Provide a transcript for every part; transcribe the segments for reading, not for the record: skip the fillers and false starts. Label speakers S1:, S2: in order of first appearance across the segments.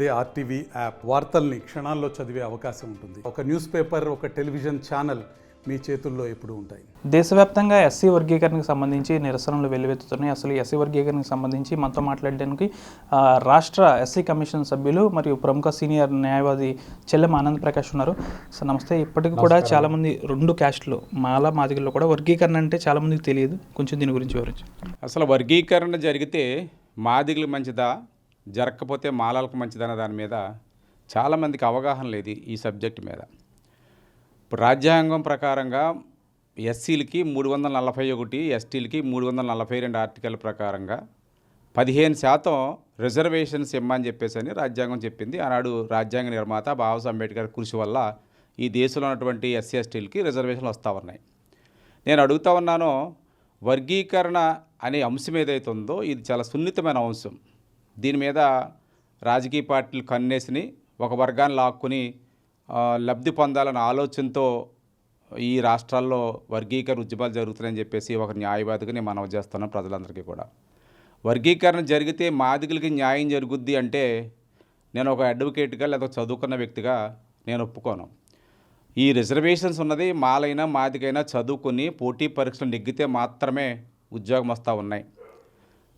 S1: అదే RTV app వార్తల్ని క్షణాల్లో చదివే అవకాశం ఉంటుంది. ఒక న్యూస్ పేపర్, ఒక టెలివిజన్ ఛానల్ మీ చేతుల్లో ఎప్పుడూ ఉంటాయి.
S2: దేశవ్యాప్తంగా ఎస్సీ వర్గీకరణకు సంబంధించి నిరసనలు వెల్లువెత్తుతున్నాయి. అసలు ఎస్సీ వర్గీకరణకు సంబంధించి మనతో మాట్లాడడానికి రాష్ట్ర ఎస్సీ కమిషన్ సభ్యులు మరియు ప్రముఖ సీనియర్ న్యాయవాది చెల్లెం ఆనంద్ ప్రకాష్ ఉన్నారు. సార్ నమస్తే. ఇప్పటికి కూడా చాలామంది రెండు క్యాస్టులు మాల మాదిగల్లో కూడా వర్గీకరణ అంటే చాలామందికి తెలియదు. కొంచెం దీని గురించి వివరించు.
S3: అసలు వర్గీకరణ జరిగితే మాదిగలు మంచిదా, జరగకపోతే మాలలకు మంచిదన్న దాని మీద చాలామందికి అవగాహన లేదు ఈ సబ్జెక్ట్ మీద. ఇప్పుడు రాజ్యాంగం ప్రకారంగా ఎస్సీలకి 341, ఎస్టీలకి 342 ఆర్టికల్ ప్రకారంగా 15% రిజర్వేషన్స్ ఇమ్మని చెప్పేసి రాజ్యాంగం చెప్పింది. ఆనాడు రాజ్యాంగ నిర్మాత బాబాసాహెబ్ అంబేద్కర్ కృషి వల్ల ఈ దేశంలో ఉన్నటువంటి ఎస్సీ ఎస్టీలకి రిజర్వేషన్లు వస్తూ ఉన్నాయి. నేను అడుగుతూ ఉన్నాను, వర్గీకరణ అనే అంశం ఏదైతే ఉందో ఇది చాలా సున్నితమైన అంశం. దీని మీద రాజకీయ పార్టీలు కన్నేసిని ఒక వర్గాన్ని లాక్కుని లబ్ధి పొందాలన్న ఆలోచనతో ఈ రాష్ట్రాల్లో వర్గీకరణ ఉద్యమాలు జరుగుతున్నాయని చెప్పేసి ఒక న్యాయవాదిగా నేను మనవి చేస్తున్నాను ప్రజలందరికీ కూడా. వర్గీకరణ జరిగితే మాదిగలకి న్యాయం జరుగుద్ది అంటే నేను ఒక అడ్వకేట్గా లేదా చదువుకున్న వ్యక్తిగా నేను ఒప్పుకోను. ఈ రిజర్వేషన్స్ ఉన్నది మాలైనా మాదిగైనా చదువుకుని పోటీ పరీక్షలు నెగ్గితే మాత్రమే ఉద్యోగం వస్తూ ఉన్నాయి.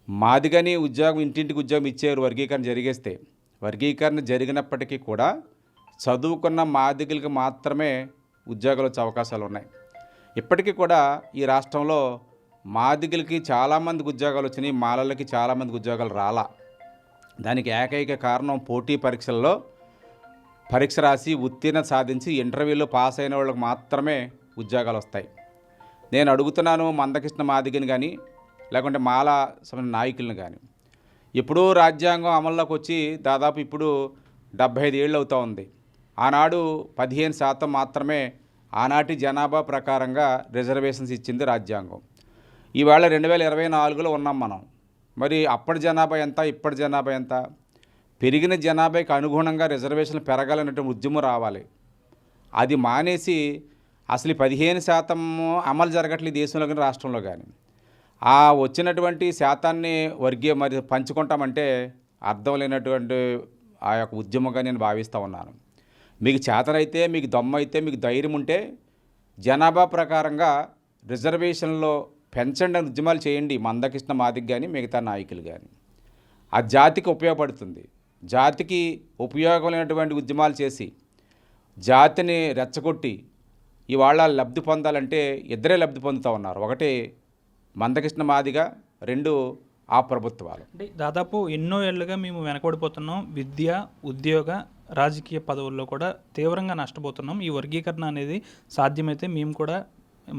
S3: మాదిగని ఉద్యోగం ఇంటింటికి ఉద్యోగం ఇచ్చేవారు వర్గీకరణ జరిగేస్తే. వర్గీకరణ జరిగినప్పటికీ కూడా చదువుకున్న మాదిగలకి మాత్రమే ఉద్యోగాలు వచ్చే అవకాశాలు ఉన్నాయి. ఇప్పటికీ కూడా ఈ రాష్ట్రంలో మాదిగలకి చాలామందికి ఉద్యోగాలు వచ్చినాయి, మాలలకి చాలామందికి ఉద్యోగాలు రాలా. దానికి ఏకైక కారణం పోటీ పరీక్షల్లో పరీక్ష రాసి ఉత్తీర్ణత సాధించి ఇంటర్వ్యూలో పాస్ అయిన వాళ్ళకి మాత్రమే ఉద్యోగాలు వస్తాయి. నేను అడుగుతున్నాను మందకృష్ణ మాదిగని కానీ లేకుంటే మాల నాయకులను కానీ, ఇప్పుడు రాజ్యాంగం అమల్లోకి వచ్చి దాదాపు ఇప్పుడు 75 ఏళ్ళు అవుతూ ఉంది. ఆనాడు 15% మాత్రమే ఆనాటి జనాభా ప్రకారంగా రిజర్వేషన్స్ ఇచ్చింది రాజ్యాంగం. ఈవేళ 2024లో ఉన్నాం మనం. మరి అప్పటి జనాభా ఎంత, ఇప్పటి జనాభా ఎంత? పెరిగిన జనాభాకి అనుగుణంగా రిజర్వేషన్లు పెరగాలనేటువంటి ఉద్యమం రావాలి. అది మానేసి అసలు 15% అమలు జరగట్లేదు దేశంలో కానీ రాష్ట్రంలో కానీ. ఆ వచ్చినటువంటి శాతాన్ని మరి పంచుకుంటామంటే అర్థం లేనటువంటి ఆ యొక్క ఉద్యమంగా నేను భావిస్తూ ఉన్నాను. మీకు చేతనైతే, మీకు దమ్మైతే, మీకు ధైర్యం ఉంటే జనాభా ప్రకారంగా రిజర్వేషన్లో పెంచండి అని ఉద్యమాలు చేయండి. మందకృష్ణ మాదిగ కానీ మిగతా నాయకులు కానీ. ఆ జాతికి ఉపయోగపడుతుంది. జాతికి ఉపయోగం లేనటువంటి ఉద్యమాలు చేసి జాతిని రెచ్చగొట్టి ఇవాళ లబ్ధి పొందాలంటే ఇద్దరే లబ్ధి పొందుతూ ఉన్నారు. ఒకటి మందకృష్ణ మాదిగ, 2 ఆ ప్రభుత్వాలు.
S2: అంటే దాదాపు ఎన్నో ఏళ్ళుగా మేము వెనకబడిపోతున్నాం. విద్య, ఉద్యోగ, రాజకీయ పదవుల్లో కూడా తీవ్రంగా నష్టపోతున్నాం. ఈ వర్గీకరణ అనేది సాధ్యమైతే మేము కూడా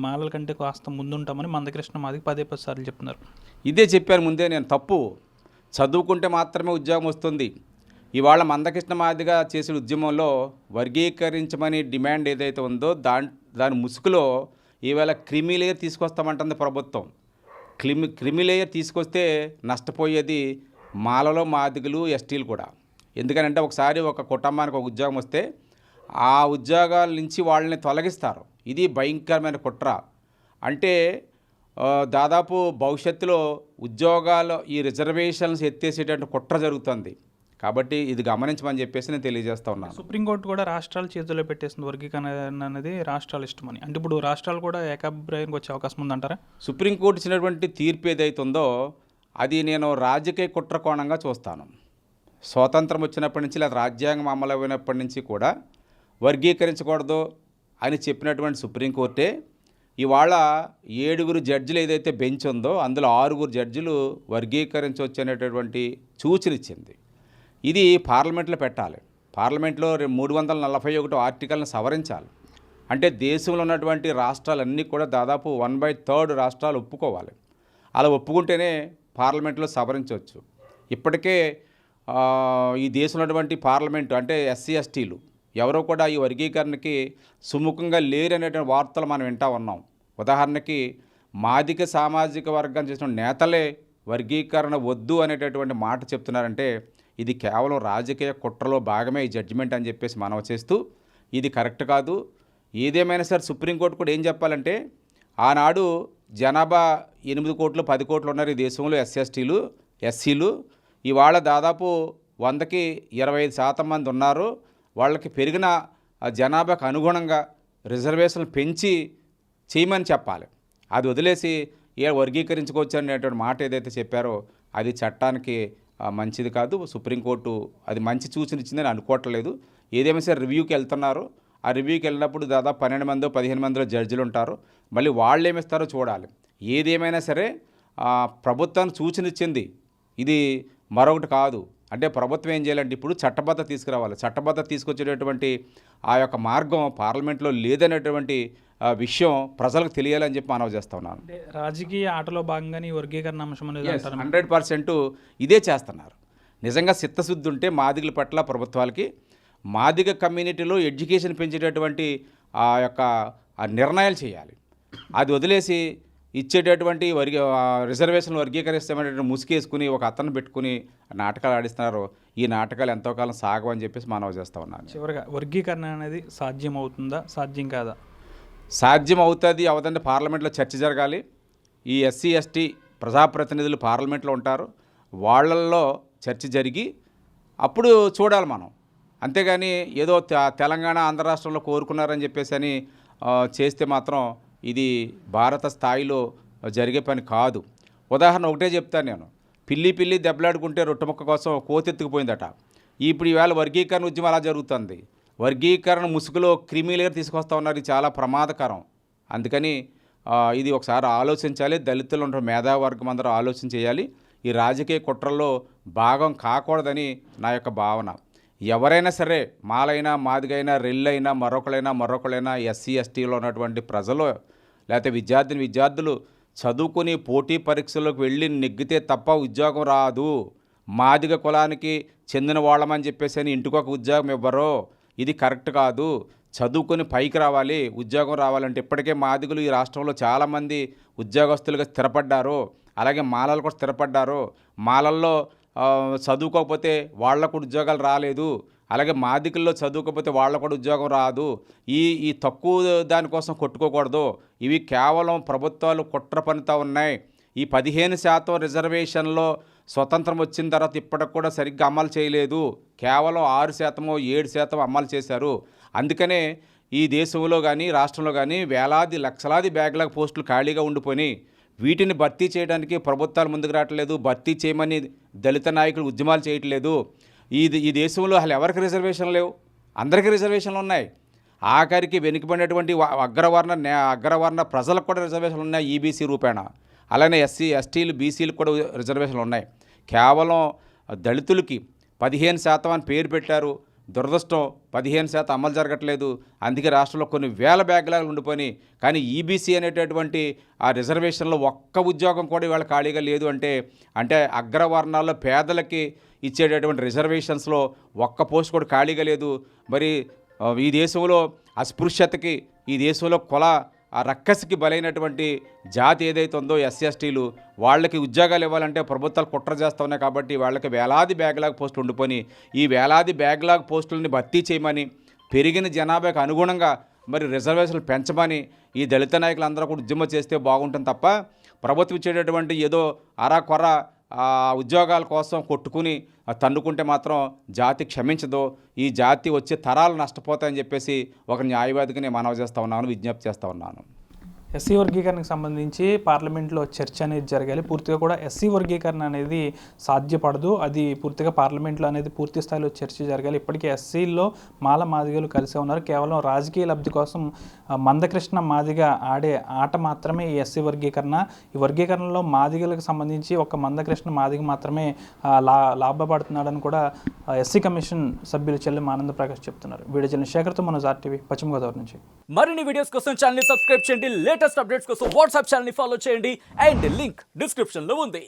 S2: మాలల కంటే కాస్త ముందుంటామని మందకృష్ణ మాదిగ 10 సార్లు చెప్తున్నారు.
S3: ఇదే చెప్పాను ముందే నేను. తప్పు. చదువుకుంటే మాత్రమే ఉద్యోగం వస్తుంది. ఇవాళ మందకృష్ణ మాదిగ చేసే ఉద్యమంలో వర్గీకరించమని డిమాండ్ ఏదైతే ఉందో దాని ముసుగులో ఈవేళ క్రిమిలేయర్ తీసుకొస్తామంటుంది ప్రభుత్వం. క్రిమిలేయర్ తీసుకొస్తే నష్టపోయేది మాలలో మాదిగలు, ఎస్టీలు కూడా. ఎందుకనంటే ఒకసారి ఒక కుటుంబానికి ఒక ఉద్యోగం వస్తే ఆ ఉద్యోగాల నుంచి వాళ్ళని తొలగిస్తారు. ఇది భయంకరమైన కుట్ర. అంటే దాదాపు భవిష్యత్తులో ఉద్యోగాలు ఈ రిజర్వేషన్స్ ఎత్తేసేటువంటి కుట్ర జరుగుతుంది. కాబట్టి ఇది గమనించమని చెప్పేసి నేను తెలియజేస్తా ఉన్నాను.
S2: సుప్రీంకోర్టు కూడా రాష్ట్రాల చేతుల్లో పెట్టేసిన వర్గీకరణ అనేది రాష్ట్రాలు ఇష్టమని. అంటే ఇప్పుడు రాష్ట్రాలు కూడా ఏకాభిప్రాయానికి వచ్చే అవకాశం ఉందంటారా?
S3: సుప్రీంకోర్టు ఇచ్చినటువంటి తీర్పు ఏదైతుందో అది నేను రాజకీయ కుట్ర కోణంగా చూస్తాను. స్వాతంత్రం వచ్చినప్పటి నుంచి లేదా రాజ్యాంగం అమలు అయినప్పటి నుంచి కూడా వర్గీకరించకూడదు అని చెప్పినటువంటి సుప్రీంకోర్టే ఇవాళ 7 జడ్జిలు ఏదైతే బెంచ్ ఉందో అందులో 6 జడ్జిలు వర్గీకరించవచ్చు అనేటటువంటి సూచన ఇచ్చింది. ఇది పార్లమెంట్లో పెట్టాలి. పార్లమెంట్లో 341 ఆర్టికల్ని సవరించాలి. అంటే దేశంలో ఉన్నటువంటి రాష్ట్రాలన్నీ కూడా దాదాపు 1/3 రాష్ట్రాలు ఒప్పుకోవాలి. అలా ఒప్పుకుంటేనే పార్లమెంట్లో సవరించవచ్చు. ఇప్పటికే ఈ దేశంలో ఉన్నటువంటి పార్లమెంటు అంటే ఎస్సీ ఎస్టీలు ఎవరో కూడా ఈ వర్గీకరణకి సుముఖంగా లేరనేటువంటి వార్తలు మనం వింటూ ఉన్నాం. ఉదాహరణకి మాదిగ సామాజిక వర్గం చేసిన నేతలే వర్గీకరణ వద్దు అనేటటువంటి మాట చెప్తున్నారంటే ఇది కేవలం రాజకీయ కుట్రలో భాగమే ఈ జడ్జిమెంట్ అని చెప్పేసి మనవి చేస్తూ ఇది కరెక్ట్ కాదు. ఏదేమైనా సరే సుప్రీంకోర్టు కూడా ఏం చెప్పాలంటే ఆనాడు జనాభా 8 కోట్లు 10 కోట్లు ఉన్నారు ఈ దేశంలో ఎస్సీ ఎస్టీలు ఎస్సీలు. ఇవాళ దాదాపు 100కి 25% మంది ఉన్నారు. వాళ్ళకి పెరిగిన జనాభాకు అనుగుణంగా రిజర్వేషన్లు పెంచి చేయమని చెప్పాలి. అది వదిలేసి వర్గీకరించుకోవచ్చు అనేటువంటి మాట ఏదైతే చెప్పారో అది చట్టానికి మంచిది కాదు. సుప్రీంకోర్టు అది మంచి సూచన ఇచ్చిందని అనుకోవట్లేదు. ఏదేమైనా సరే రివ్యూకి వెళ్తున్నారు. ఆ రివ్యూకి వెళ్ళినప్పుడు దాదాపు 12 మందో 15 మందిలో జడ్జిలు ఉంటారు. మళ్ళీ వాళ్ళు ఏమిస్తారో చూడాలి. ఏదేమైనా సరే ప్రభుత్వానికి సూచన ఇచ్చింది, ఇది మరొకటి కాదు. అంటే ప్రభుత్వం ఏం చేయాలంటే ఇప్పుడు చట్టబద్ధత తీసుకురావాలి. చట్టబద్ధత తీసుకొచ్చేటటువంటి ఆ యొక్క మార్గం పార్లమెంట్లో లేదనేటువంటి విషయం ప్రజలకు తెలియాలని చెప్పి మనవి చేస్తా ఉన్నాను.
S2: అంటే రాజకీయ ఆటలో భాగంగానే ఈ వర్గీకరణ అంశం అనేది
S3: 100% ఇదే చేస్తున్నారు. నిజంగా చిత్తశుద్ధి ఉంటే మాదిగల పట్ల ప్రభుత్వాలకి మాదిగ కమ్యూనిటీలో ఎడ్యుకేషన్ పెంచేటటువంటి ఆ యొక్క నిర్ణయాలు చేయాలి. అది వదిలేసి ఇచ్చేటటువంటి రిజర్వేషన్ వర్గీకరిస్తామనేటువంటి ముసుగేసుకుని ఒక అతను పెట్టుకుని నాటకాలు ఆడిస్తున్నారు. ఈ నాటకాలు ఎంతో కాలం సాగవని చెప్పేసి మనవి చేస్తూ ఉన్నాను.
S2: చివరిగా వర్గీకరణ అనేది సాధ్యం అవుతుందా, సాధ్యం కాదా?
S3: సాధ్యం అవుతుంది అవదంటే పార్లమెంట్లో చర్చ జరగాలి. ఈ ఎస్సీ ఎస్టీ ప్రజాప్రతినిధులు పార్లమెంట్లో ఉంటారు, వాళ్ళల్లో చర్చ జరిగి అప్పుడు చూడాలి మనం. అంతేగాని ఏదో తెలంగాణ ఆంధ్ర రాష్ట్రంలో కోరుకున్నారని చెప్పేసి అని చేస్తే మాత్రం ఇది భారత స్థాయిలో జరిగే పని కాదు. ఉదాహరణ ఒకటే చెప్తాను నేను. పిల్లి దెబ్బలాడుకుంటే రొట్టెముక్క కోసం కోతెత్తుకుపోయిందట. ఇప్పుడు ఈవేళ వర్గీకరణ ఉద్యమం అలా జరుగుతుంది. వర్గీకరణ ముసుగులో క్రిమిలేయర్ తీసుకొస్తా ఉన్నారు. ఇది చాలా ప్రమాదకరం. అందుకని ఇది ఒకసారి ఆలోచించాలి. దళితులు ఉన్న మేధావర్గం అందరూ ఆలోచన చేయాలి. ఈ రాజకీయ కుట్రల్లో భాగం కాకూడదని నా యొక్క భావన. ఎవరైనా సరే మాలైనా మాదిగైనా రెల్లైనా మరొకరైనా ఎస్సీ ఎస్టీలో ఉన్నటువంటి ప్రజలు లేకపోతే విద్యార్థులు చదువుకుని పోటీ పరీక్షలకు వెళ్ళి నెగ్గితే తప్ప ఉద్యోగం రాదు. మాదిగ కులానికి చెందిన వాళ్ళమని చెప్పేసి అని ఇంటికి ఒక ఉద్యోగం ఇవ్వరు. ఇది కరెక్ట్ కాదు. చదువుకొని పైకి రావాలి, ఉద్యోగం రావాలంటే ఇప్పటికే మాదిగలు ఈ రాష్ట్రంలో చాలామంది ఉద్యోగస్తులుగా స్థిరపడ్డారు. అలాగే మాలలు కూడా స్థిరపడ్డారు. మాలల్లో చదువుకోకపోతే వాళ్ళకు ఉద్యోగాలు రాలేదు. అలాగే మాదికల్లో చదువుకోకపోతే వాళ్ళకు కూడా ఉద్యోగం రాదు. ఈ తక్కువ దానికోసం కొట్టుకోకూడదు. ఇవి కేవలం ప్రభుత్వాలు కుట్ర పనితో ఉన్నాయి. ఈ 15% రిజర్వేషన్లో స్వతంత్రం వచ్చిన తర్వాత ఇప్పటికి కూడా సరిగ్గా అమలు చేయలేదు. కేవలం 6%, 7% అమలు చేశారు. అందుకనే ఈ దేశంలో కానీ రాష్ట్రంలో కానీ వేలాది లక్షలాది బ్యాక్లాగ్ పోస్టులు ఖాళీగా ఉండిపోయి వీటిని భర్తీ చేయడానికి ప్రభుత్వాలు ముందుకు రావట్లేదు. భర్తీ చేయమని దళిత నాయకులు ఉద్యమాలు చేయట్లేదు. ఈ దేశంలో అసలు ఎవరికి రిజర్వేషన్ లేవు? అందరికీ రిజర్వేషన్లు ఉన్నాయి. ఆఖరికి వెనుకబడినటువంటి అగ్రవర్ణ ప్రజలకు కూడా రిజర్వేషన్లు ఉన్నాయి ఈబీసీ రూపేణ. అలానే ఎస్సీ ఎస్టీలు బీసీలకు కూడా రిజర్వేషన్లు ఉన్నాయి. కేవలం దళితులకి 15% అని పేరు పెట్టారు. దురదృష్టం 15% అమలు జరగట్లేదు. అందుకే రాష్ట్రంలో కొన్ని వేల బ్యాక్లాగ్లు ఉండిపోయి. కానీ ఈబీసీ అనేటటువంటి ఆ రిజర్వేషన్లో ఒక్క ఉద్యోగం కూడా ఇవాళ ఖాళీగా లేదు. అంటే అగ్రవర్ణాల్లో పేదలకి ఇచ్చేటటువంటి రిజర్వేషన్స్లో ఒక్క పోస్ట్ కూడా ఖాళీగా లేదు. మరి ఈ దేశంలో అస్పృశ్యతకి, ఈ దేశంలో కుల రక్కసికి బలైనటువంటి జాతి ఏదైతే ఉందో ఎస్సీ ఎస్టీలు, వాళ్ళకి ఉద్యోగాలు ఇవ్వాలంటే ప్రభుత్వాలు కుట్ర చేస్తూ ఉన్నాయి. కాబట్టి వాళ్ళకి వేలాది బ్యాక్లాగ్ పోస్టులు ఉండిపోయి ఈ వేలాది బ్యాక్లాగ్ పోస్టులని భర్తీ చేయమని, పెరిగిన జనాభాకు అనుగుణంగా మరి రిజర్వేషన్లు పెంచమని ఈ దళిత నాయకులందరూ కూడా ఉద్యమం చేస్తే బాగుంటుంది తప్ప ప్రభుత్వం ఇచ్చేటటువంటి ఏదో అరాకొర ఉద్యోగాల కోసం కొట్టుకుని తన్నుకుంటే మాత్రం జాతి క్షమించదు. ఈ జాతి వచ్చే తరాలు నష్టపోతాయని చెప్పేసి ఒక న్యాయవాదిగా నేను మనవి చేస్తూ ఉన్నాను, విజ్ఞప్తి చేస్తూ ఉన్నాను.
S2: ఎస్సీ వర్గీకరణకు సంబంధించి పార్లమెంట్లో చర్చ అనేది జరగాలి. పూర్తిగా కూడా ఎస్సీ వర్గీకరణ అనేది సాధ్యపడదు. అది పూర్తిగా పార్లమెంట్లో అనేది పూర్తి స్థాయిలో చర్చ జరగాలి. ఇప్పటికీ ఎస్సీల్లో మాల మాదిగలు కలిసే ఉన్నారు. కేవలం రాజకీయ లబ్ధి కోసం మందకృష్ణ మాదిగ ఆడే ఆట మాత్రమే ఈ ఎస్సీ వర్గీకరణ. ఈ వర్గీకరణలో మాదిగలకు సంబంధించి ఒక మందకృష్ణ మాదిగ మాత్రమే లాభపడుతున్నాడని కూడా ఎస్సీ కమిషన్ సభ్యులు చెల్లెం ఆనంద ప్రకాష్ చెప్తున్నారు. వీడియో జర్నలిస్ట్ శేఖర్తో మన ఆర్టీవీ పశ్చిమ గోదావరి నుంచి.
S4: మరిన్ని వీడియోస్ కోసం ఛానల్ ని సబ్స్క్రైబ్ చేయండి. లేటెస్ట్ అప్డేట్స్ కోసం వాట్సాప్ ఛానల్ ని ఫాలో చేయండి అండ్ లింక్ డిస్క్రిప్షన్ లో ఉంది.